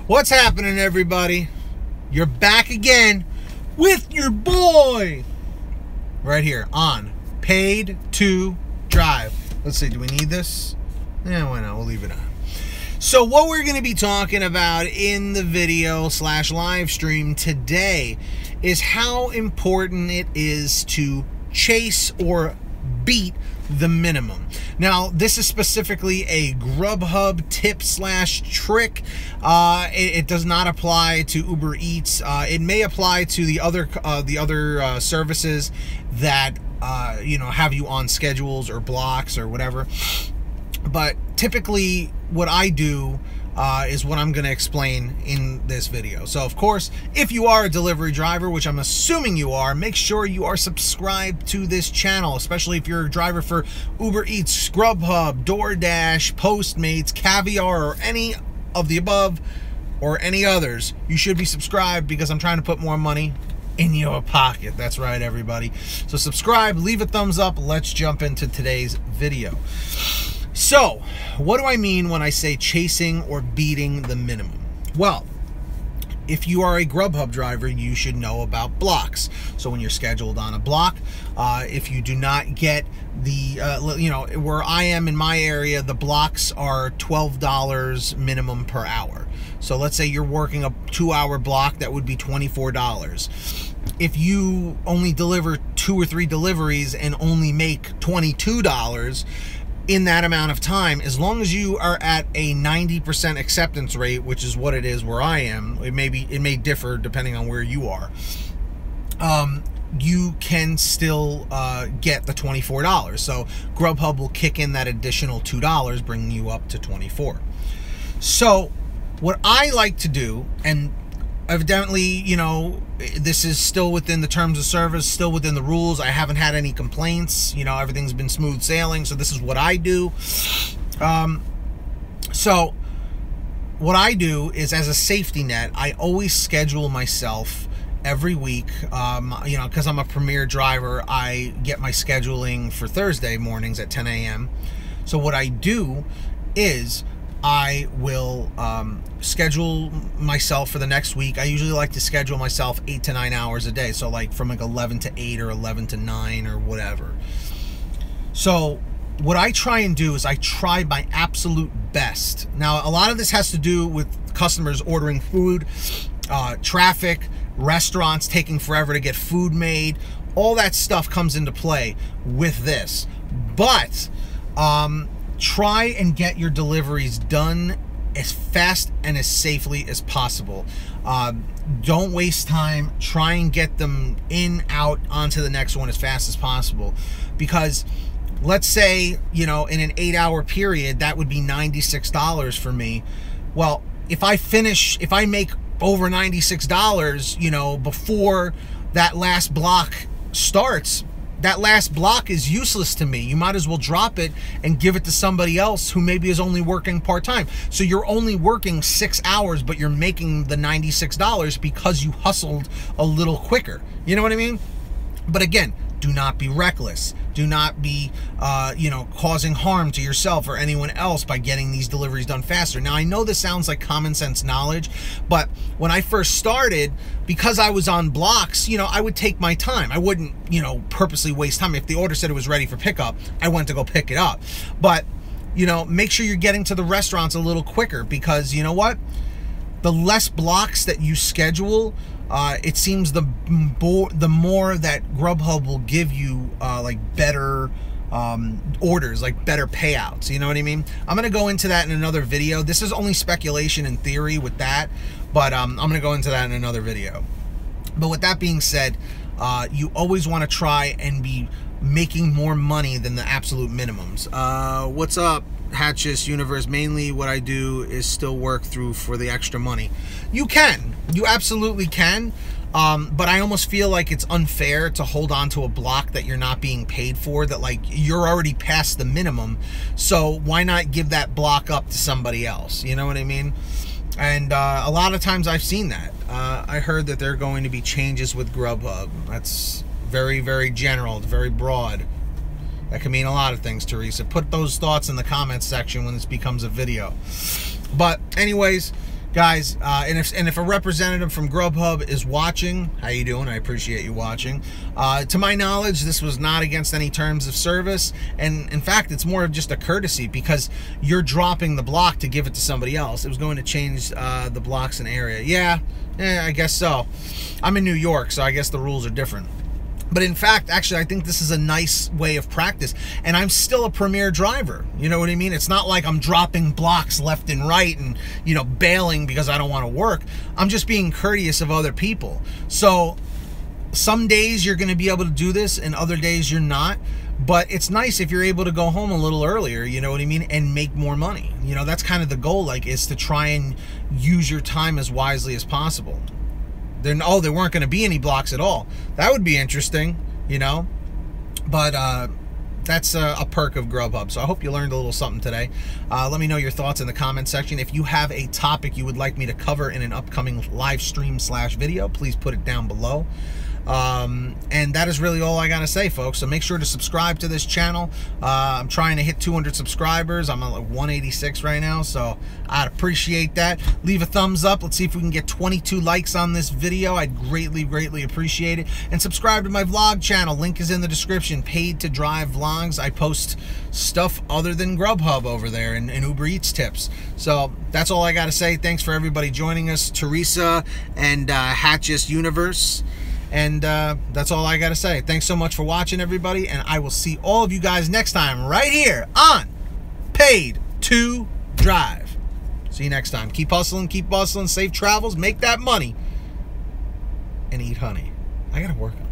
What's happening, everybody? You're back again with your boy right here on Paid to Drive. Let's see, do we need this? Yeah, why not? We'll leave it on. So what we're going to be talking about in the video / live stream today is how important it is to chase or beat the minimum. Now, this is specifically a GrubHub tip / trick. It does not apply to Uber Eats. It may apply to the other services that have you on schedules or blocks or whatever. But typically, what I do is what I'm going to explain in this video. So, of course, if you are a delivery driver, which I'm assuming you are, make sure you are subscribed to this channel, especially if you're a driver for Uber Eats, GrubHub, DoorDash, Postmates, Caviar, or any of the above, or any others. You should be subscribed because I'm trying to put more money in your pocket. That's right, everybody. So subscribe, leave a thumbs up. Let's jump into today's video. So, what do I mean when I say chasing or beating the minimum? Well, if you are a GrubHub driver, you should know about blocks. So when you're scheduled on a block, if you do not get the, where I am in my area, the blocks are $12 minimum per hour. So let's say you're working a 2-hour block, that would be $24. If you only deliver 2 or 3 deliveries and only make $22, in that amount of time, as long as you are at a 90% acceptance rate, which is what it is where I am, it may differ depending on where you are, you can still get the $24. So GrubHub will kick in that additional $2, bringing you up to $24. So what I like to do, and evidently, this is still within the terms of service, still within the rules. I haven't had any complaints. Everything's been smooth sailing. So this is what I do. So what I do is, as a safety net, I always schedule myself every week. Because I'm a premier driver, I get my scheduling for Thursday mornings at 10 a.m. So what I do is I will schedule myself for the next week. I usually like to schedule myself 8 to 9 hours a day. So like from like 11 to 8 or 11 to 9 or whatever. So what I try and do is I try my absolute best. Now, a lot of this has to do with customers ordering food, traffic, restaurants taking forever to get food made. All that stuff comes into play with this. But try and get your deliveries done as fast and as safely as possible. Don't waste time. Try and get them in, out, onto the next one as fast as possible. Because let's say, in an 8-hour period, that would be $96 for me. Well, if I make over $96, before that last block starts, that last block is useless to me. You might as well drop it and give it to somebody else who maybe is only working part-time. So you're only working 6 hours, but you're making the $96 because you hustled a little quicker. You know what I mean? But again, do not be reckless. Do not be, causing harm to yourself or anyone else by getting these deliveries done faster. Now, I know this sounds like common sense knowledge, but when I first started, because I was on blocks, I would take my time. I wouldn't, purposely waste time. If the order said it was ready for pickup, I went to go pick it up. But, make sure you're getting to the restaurants a little quicker, because you know what? The less blocks that you schedule, it seems the more that GrubHub will give you like better orders, like better payouts. You know what I mean? I'm going to go into that in another video. This is only speculation and theory with that, but I'm going to go into that in another video. But with that being said, you always want to try and be making more money than the absolute minimums. What's up, Hatches Universe? Mainly what I do is still work through for the extra money. You absolutely can, but I almost feel like it's unfair to hold on to a block that you're not being paid for, that like you're already past the minimum. So why not give that block up to somebody else? You know what I mean? And a lot of times I've seen that. I heard that there are going to be changes with GrubHub. That's very, very general, very broad. That can mean a lot of things, Teresa. Put those thoughts in the comments section when this becomes a video. But anyways, guys, and if a representative from Grubhub is watching, how you doing? I appreciate you watching. To my knowledge, this was not against any terms of service, and in fact, it's more of just a courtesy because you're dropping the block to give it to somebody else. It was going to change the blocks in area. Yeah, I guess so. I'm in New York, so I guess the rules are different. But in fact, actually, I think this is a nice way of practice. And I'm still a premier driver. You know what I mean? It's not like I'm dropping blocks left and right and, you know, bailing because I don't want to work. I'm just being courteous of other people. So some days you're going to be able to do this and other days you're not. But it's nice if you're able to go home a little earlier, you know what I mean, and make more money. You know, that's kind of the goal, like, is to try and use your time as wisely as possible. Oh, there weren't going to be any blocks at all. That would be interesting, you know. But that's a perk of Grubhub. So I hope you learned a little something today. Let me know your thoughts in the comment section. If you have a topic you would like me to cover in an upcoming live stream / video, please put it down below. And that is really all I gotta say, folks. So make sure to subscribe to this channel. I'm trying to hit 200 subscribers. I'm at like 186 right now, so I'd appreciate that. Leave a thumbs up. Let's see if we can get 22 likes on this video. I'd greatly appreciate it. And subscribe to my vlog channel. Link is in the description. Paid to Drive vlogs. I post stuff other than Grubhub over there and Uber Eats tips. So that's all I gotta say. Thanks for everybody joining us, Teresa and Hatch's Universe. And that's all I got to say. Thanks so much for watching, everybody. And I will see all of you guys next time right here on Paid to Drive. See you next time. Keep hustling, keep bustling, safe travels, make that money, and eat honey. I got to work on it.